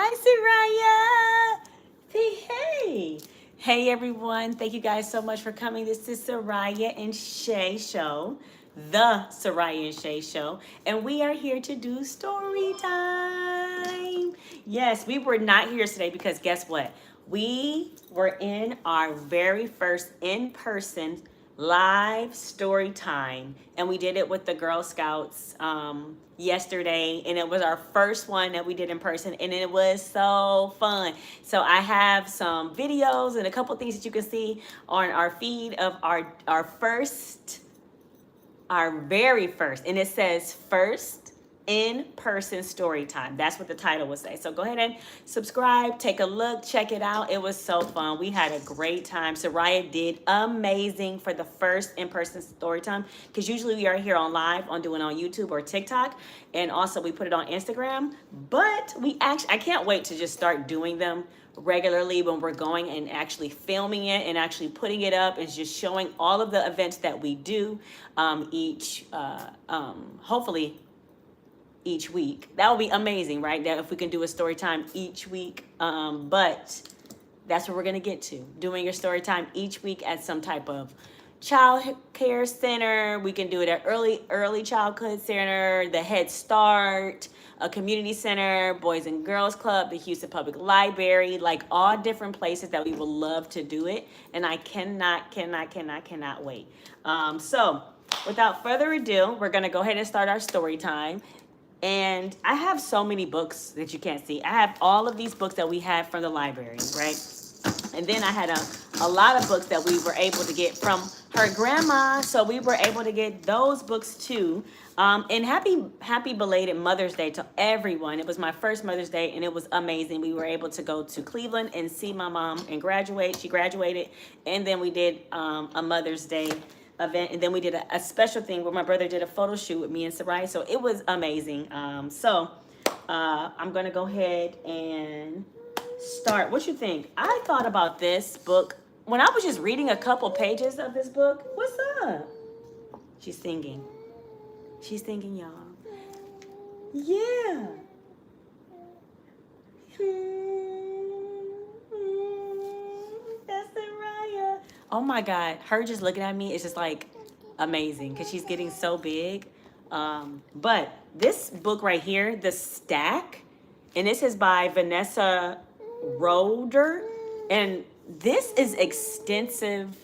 Hi, Sariah. Hey. Hey, everyone. Thank you guys so much for coming. This is Sariah and Shay Show, the Sariah and Shay Show. And we are here to do story time. Yes, we were not here today because guess what? We were in our very first in person live story time, and we did it with the Girl Scouts yesterday, and it was our first one that we did in person, and it was so fun. So I have some videos and a couple things that you can see on our feed of our very first, and it says first in-person story time. That's what the title would say. So go ahead and subscribe, take a look, check it out. It was so fun. We had a great time. Sariah did amazing for the first in-person story time, because usually we are here on live on doing on YouTube or TikTok, and also we put it on Instagram. But I can't wait to just start doing them regularly when we're going and actually filming it and actually putting it up and just showing all of the events that we do hopefully each week. That would be amazing, right? That if we can do a story time each week. But that's what we're gonna get to. Doing your story time each week at some type of child care center. We can do it at early childhood center, the Head Start, a community center, Boys and Girls Club, the Houston Public Library, like all different places that we would love to do it. And I cannot wait. So without further ado, we're gonna go ahead and start our story time. And I have so many books that you can't see. I have all of these books that we have from the library, right? And then I had a lot of books that we were able to get from her grandma. So we were able to get those books too. And happy belated Mother's Day to everyone. It was my first Mother's Day, and it was amazing. We were able to go to Cleveland and see my mom and graduate. She graduated. And then we did a Mother's Day event, and then we did a special thing where my brother did a photo shoot with me and Sariah. So it was amazing. I'm gonna go ahead and start. What you think? I thought about this book when I was just reading a couple pages of this book. What's up? She's singing. She's singing, y'all. Yeah. That's Sariah. Oh my God, her just looking at me is just like amazing because she's getting so big. But this book right here, The Stack, and this is by Vanessa Roeder, and this is extensive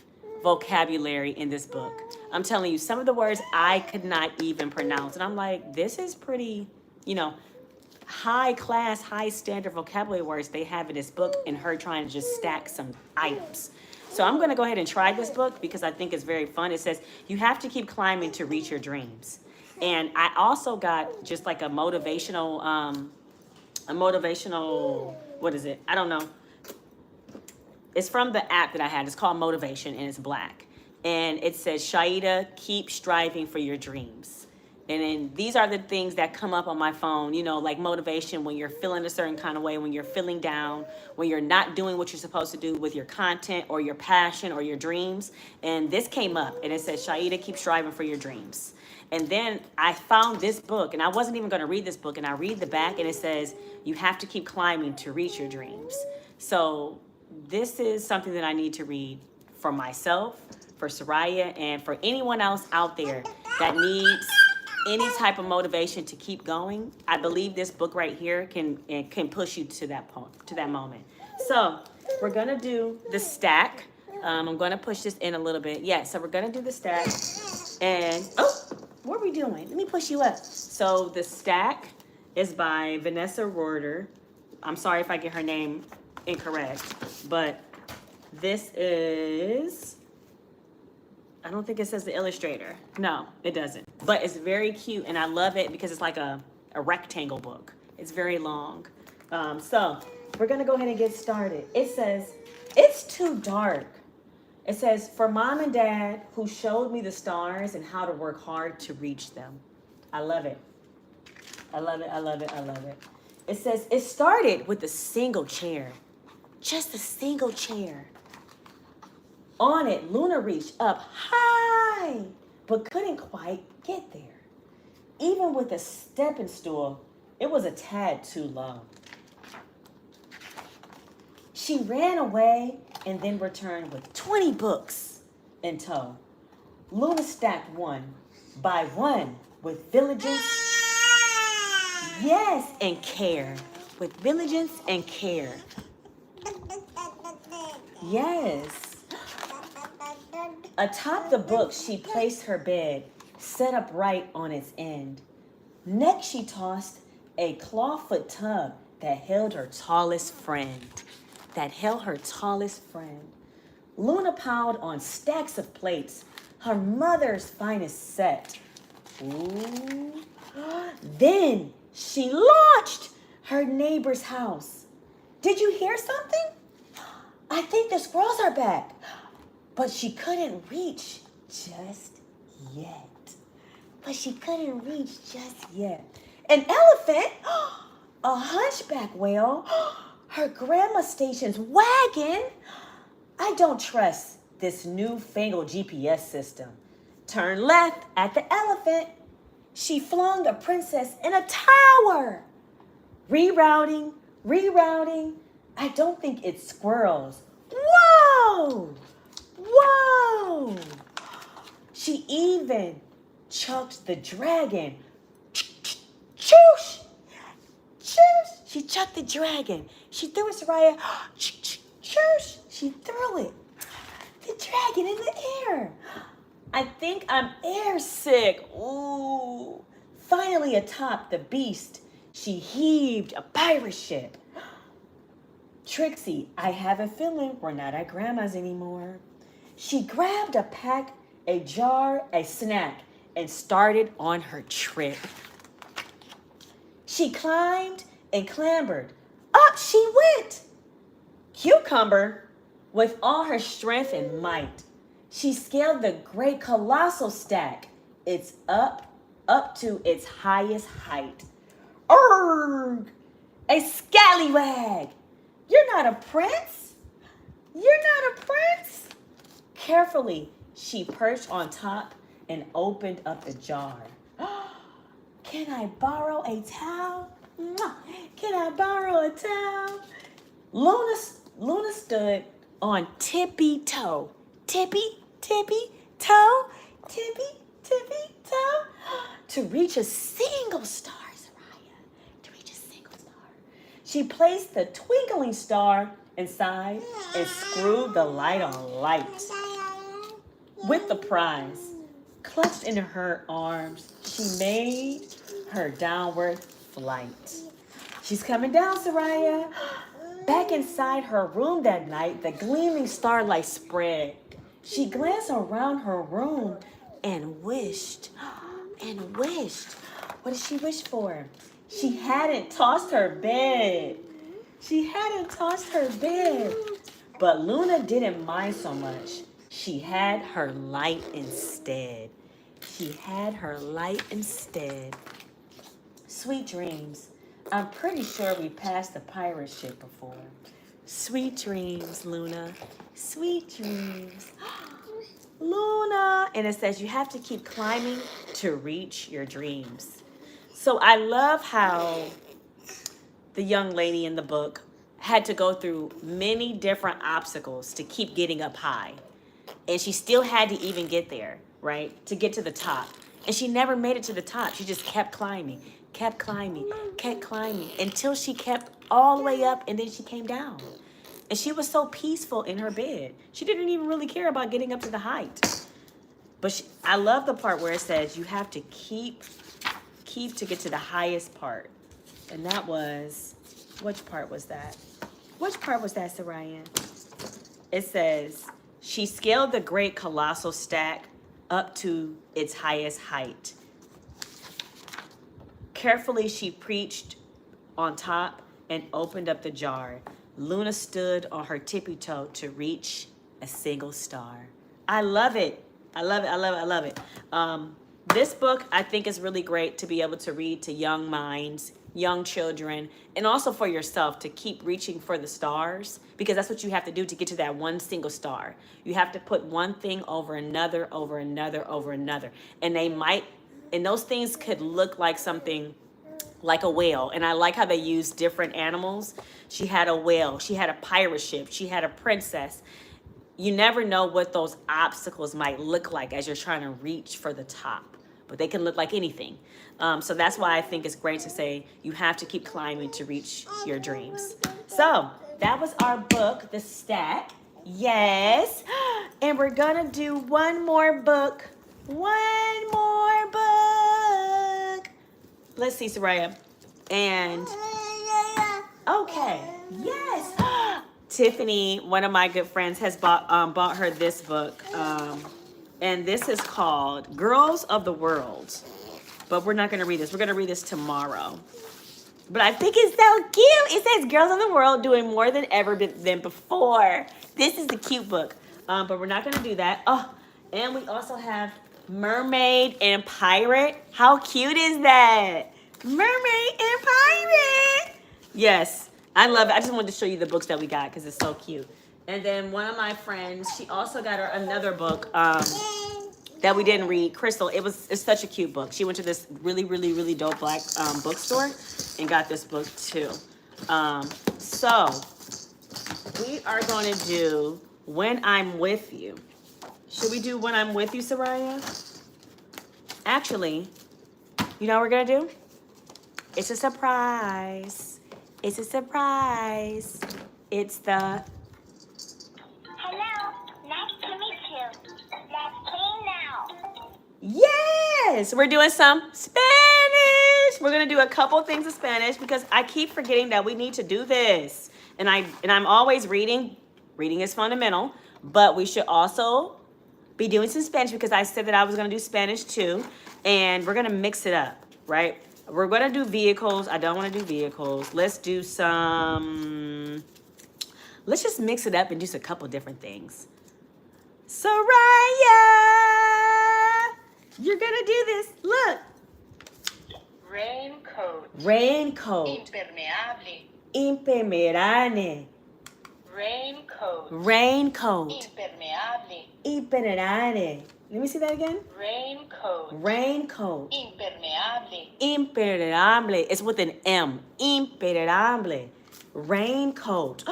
vocabulary in this book. I'm telling you, some of the words I could not even pronounce, and I'm like, this is pretty, high class, high standard vocabulary words they have in this book, and her trying to just stack some items. So I'm going to go ahead and try this book because I think it's very fun. It says, you have to keep climbing to reach your dreams. And I also got just like a motivational, what is it? I don't know. It's from the app that I had. It's called Motivation, and it's black. And it says, Shaida, keep striving for your dreams. And then these are the things that come up on my phone, like motivation when you're feeling a certain kind of way, when you're feeling down, when you're not doing what you're supposed to do with your content or your passion or your dreams. And this came up, and it says, Shaida, keep striving for your dreams. And then I found this book, and I wasn't even going to read this book, and I read the back, and it says, you have to keep climbing to reach your dreams. So this is something that I need to read for myself, for Sariah, and for anyone else out there that needs any type of motivation to keep going. I believe this book right here can push you to that point, to that moment. So we're gonna do the stack. I'm gonna push this in a little bit. Yeah, so we're gonna do the stack. And what are we doing? Let me push you up. So the stack is by Vanessa Roeder. I'm sorry if I get her name incorrect, but this is, I don't think it says the illustrator. No, it doesn't. But it's very cute, and I love it because it's like a rectangle book. It's very long. So we're going to go ahead and get started. It says, it's too dark. It says, for mom and dad who showed me the stars and how to work hard to reach them. I love it. I love it. I love it. I love it. It says, it started with a single chair. Just a single chair. On it, Luna reached up high, but couldn't quite get there. Even with a stepping stool, it was a tad too low. She ran away and then returned with 20 books in tow. Luna stacked one by one with diligence, yes, and care. With diligence and care. Yes. Atop the book, she placed her bed, set upright on its end. Next, she tossed a clawfoot tub that held her tallest friend. Luna piled on stacks of plates, her mother's finest set. Ooh. Then she launched her neighbor's house. Did you hear something? I think the squirrels are back. But she couldn't reach just yet. An elephant, a hunchback whale, her grandma station's wagon. I don't trust this newfangled GPS system. Turn left at the elephant. She flung a princess in a tower. Rerouting. I don't think it's squirrels. Whoa! She even chucked the dragon. Choosh! She chucked the dragon. She threw it, Sariah. Choosh! She threw it. The dragon in the air. I think I'm air sick. Ooh. Finally atop the beast, she heaved a pirate ship. Trixie, I have a feeling we're not at Grandma's anymore. She grabbed a pack, a jar, a snack, and started on her trip. She climbed and clambered. Up she went. Cucumber, with all her strength and might, she scaled the great colossal stack. It's up to its highest height. Urgh! A scallywag! You're not a prince? Carefully, she perched on top and opened up the jar. Can I borrow a towel? Luna stood on tippy toe. Tippy toe. To reach a single star, Sariah. She placed the twinkling star inside and screwed the light on light. With the prize clutched in her arms, she made her downward flight. She's coming down, Sariah. Back inside her room that night, the gleaming starlight spread. She glanced around her room and wished. What did she wish for? She hadn't tossed her bed. But Luna didn't mind so much. She had her light instead. Sweet dreams. I'm pretty sure we passed the pirate ship before. Sweet dreams, Luna. Sweet dreams. Luna. And it says you have to keep climbing to reach your dreams. So I love how the young lady in the book had to go through many different obstacles to keep getting up high. And she still had to even get there, right? To get to the top. And she never made it to the top. She just kept climbing until she kept all the way up and then she came down. And she was so peaceful in her bed. She didn't even really care about getting up to the height. But I love the part where it says you have to keep to get to the highest part. And that was, which part was that, Sariah? It says, she scaled the great colossal stack up to its highest height. Carefully, she preached on top and opened up the jar. Luna stood on her tippy toe to reach a single star. I love it. This book, I think, is really great to be able to read to young minds, young children, and also for yourself to keep reaching for the stars, because that's what you have to do to get to that one single star. You have to put one thing over another. And those things could look like something like a whale. And I like how they use different animals. She had a whale, she had a pirate ship, she had a princess. You never know what those obstacles might look like as you're trying to reach for the top, but they can look like anything. So that's why I think it's great to say you have to keep climbing to reach your dreams. So that was our book, The Stack. Yes. And we're going to do one more book. One more book. Let's see, Sariah. And, okay. Yes. Tiffany, one of my good friends, has bought her this book. And this is called Girls of the World. But we're not going to read this. We're going to read this tomorrow. But I think it's so cute. It says Girls of the World doing more than ever than before. This is the cute book. But we're not going to do that. Oh, and we also have Mermaid and Pirate. How cute is that? Mermaid and Pirate. Yes, I love it. I just wanted to show you the books that we got because it's so cute. And then one of my friends, she also got her another book that we didn't read, Crystal. It's such a cute book. She went to this really, really, really dope black bookstore and got this book too. So we are going to do When I'm With You. Should we do When I'm With You, Sariah? Actually, you know what we're going to do? It's a surprise. It's a surprise. It's the... Hello, nice to meet you. Let's play now. Yes, we're doing some Spanish. We're gonna do a couple things in Spanish because I keep forgetting that we need to do this. And I'm always reading. Reading is fundamental, but we should also be doing some Spanish because I said that I was gonna do Spanish too, and we're gonna mix it up, right? We're gonna do vehicles. I don't want to do vehicles. Let's do some. Let's just mix it up and do a couple different things. Sariah, you're gonna do this. Look. Raincoat. Raincoat. Impermeable. Impermeable. Raincoat. Raincoat. Impermeable. Impermeable. Let me see that again. Raincoat. Raincoat. Impermeable. Impermeable. It's with an M. Impermeable. Raincoat.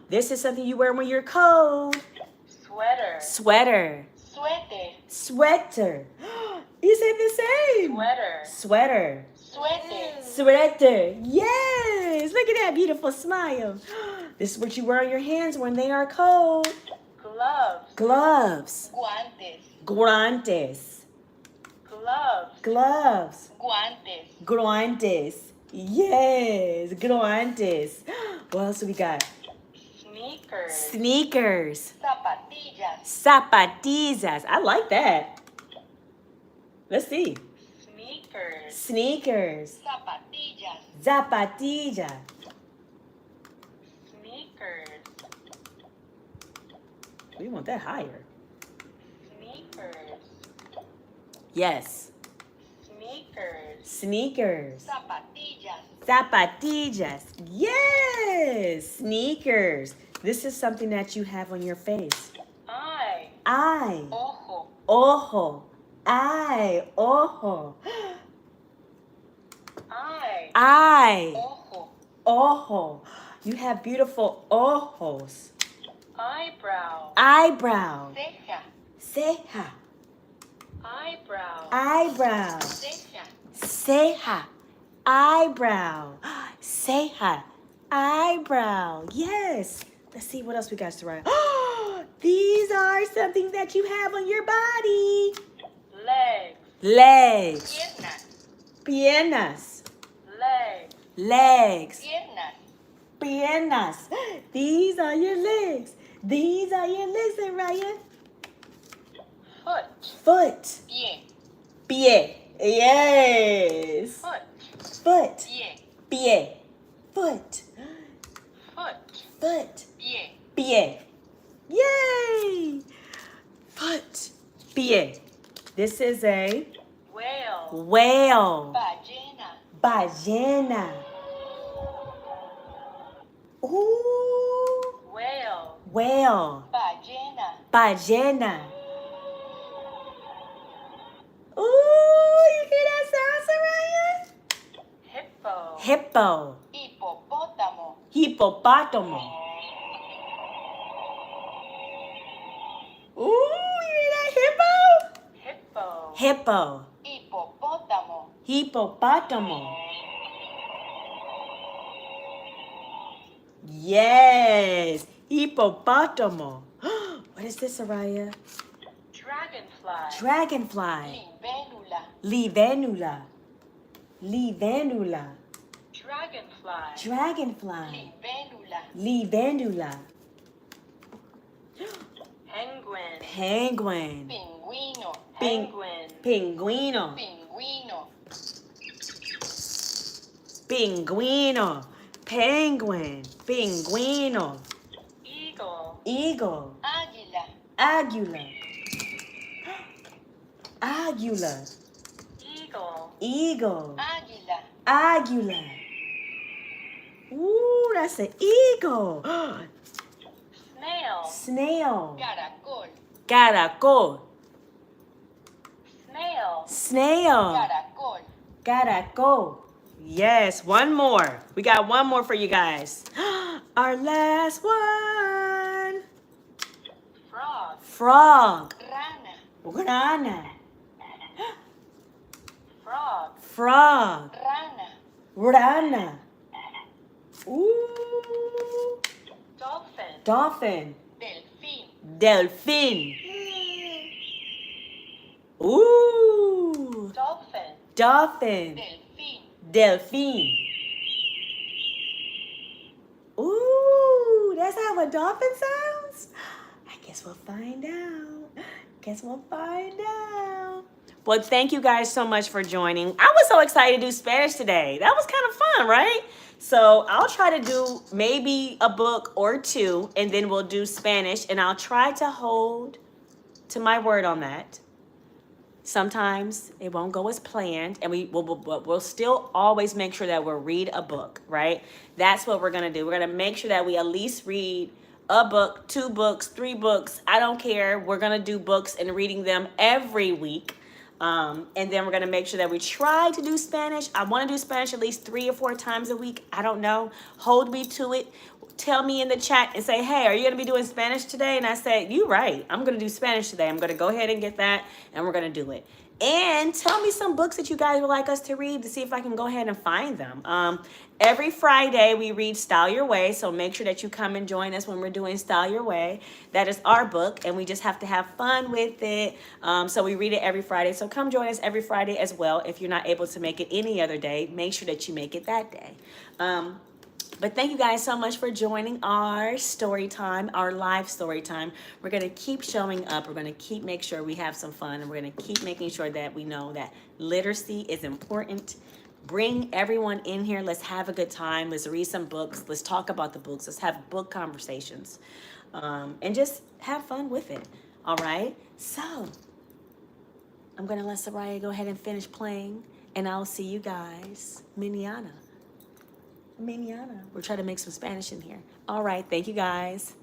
This is something you wear when you're cold. Sweater. Sweater. Suéter. Sweater. You said the same. Sweater. Sweater. Suéter. Sweater. Yes. Look at that beautiful smile. This is what you wear on your hands when they are cold. Gloves. Gloves. Guantes. Guantes. Gloves. Gloves. Guantes. Guantes. Yes. Guantes. What else do we got? Sneakers. Sneakers. Zapatillas. Zapatillas. I like that. Let's see. Sneakers. Sneakers. Zapatillas. Zapatilla. Sneakers. We want that higher. Sneakers. Yes. Sneakers. Sneakers. Zapatillas. Zapatillas. Yes. Sneakers. This is something that you have on your face. Eye. Eye. Ojo. Ojo. Eye. Ojo. Eye. Eye. Ojo. Ojo. You have beautiful ojos. Eyebrow. Eyebrow. Ceja. Ceja. Eyebrow. Eyebrow. Ceja. Ceja. Eyebrow. Ceja. Eyebrow. Yes. Let's see what else we got, Sariah. These are something that you have on your body. Legs. Legs. Piernas. Piernas. Legs. Legs. Piernas. Piernas. These are your legs. These are your legs, Sariah. Foot. Foot. Pie. Pie. Yes. Foot. Foot. Pie. Pie. Foot. Foot. Foot. Pie. Pie. Yay! Foot. Pie. This is a Whale. whale. Ballena. Ballena. Ooh. Whale. Whale. Ballena. Ballena. Ooh, you hear that sound, Sariah? Hippo. Hippo. Hipopótamo. Hippopotamo. Ooh, you hear that? Hippo. Hippo. Hipopótamo. Hippopotamo. Yes. Hippopotamo. What is this, Sariah? Dragonfly. Dragonfly. Libélula. Libélula. Libélula. Dragonfly. Dragonfly. Libélula. Libélula. Penguin. Penguin. Pingüino. Ping- Penguin. Pinguino. Pingüino. Pinguino. Penguin. Pinguino. Eagle. Eagle. Águila. Águila. Águila. Eagle. Eagle. Águila. Águila. Ooh, that's an eagle. Snail. Snail. Caracol. Caracol. Snail. Snail. Caracol. Caracol. Yes, one more. We got one more for you guys. Our last one. Frog. Frog. Rana. Rana. Frog. Frog. Rana. Rana. Ooh. Dolphin. Dolphin. Delfín. Delphin. Ooh. Dolphin. Dolphin. Delfín. Delphine. Ooh, that's how a dolphin sounds? I guess we'll find out. Guess we'll find out. Well, thank you guys so much for joining. I was so excited to do Spanish today. That was kind of fun, right? So I'll try to do maybe a book or two, and then we'll do Spanish, and I'll try to hold to my word on that. Sometimes it won't go as planned, and we'll still always make sure that we'll read a book, right? That's what we're gonna do. We're gonna make sure that we at least read a book, 2 books, 3 books. I don't care. We're gonna do books and reading them every week. And then we're gonna make sure that we try to do Spanish. I wanna do Spanish at least 3 or 4 times a week. I don't know. Hold me to it. Tell me in the chat and say, hey, are you gonna be doing Spanish today? And I say, you're right. I'm gonna do Spanish today. I'm gonna go ahead and get that, and we're gonna do it. And tell me some books that you guys would like us to read to see if I can go ahead and find them. Every Friday we read Style Your Way, so make sure that you come and join us when we're doing Style Your Way. That is our book, and we just have to have fun with it. So we read it every Friday. So come join us every Friday as well. If you're not able to make it any other day, make sure that you make it that day. But thank you guys so much for joining our story time, our live story time. We're going to keep showing up. We're going to keep make sure we have some fun, and we're going to keep making sure that we know that literacy is important. Bring everyone in here. Let's have a good time. Let's read some books. Let's talk about the books. Let's have book conversations, and just have fun with it. All right? So I'm going to let Sariah go ahead and finish playing, and I'll see you guys mañana. We're trying to make some Spanish in here. All right. Thank you, guys.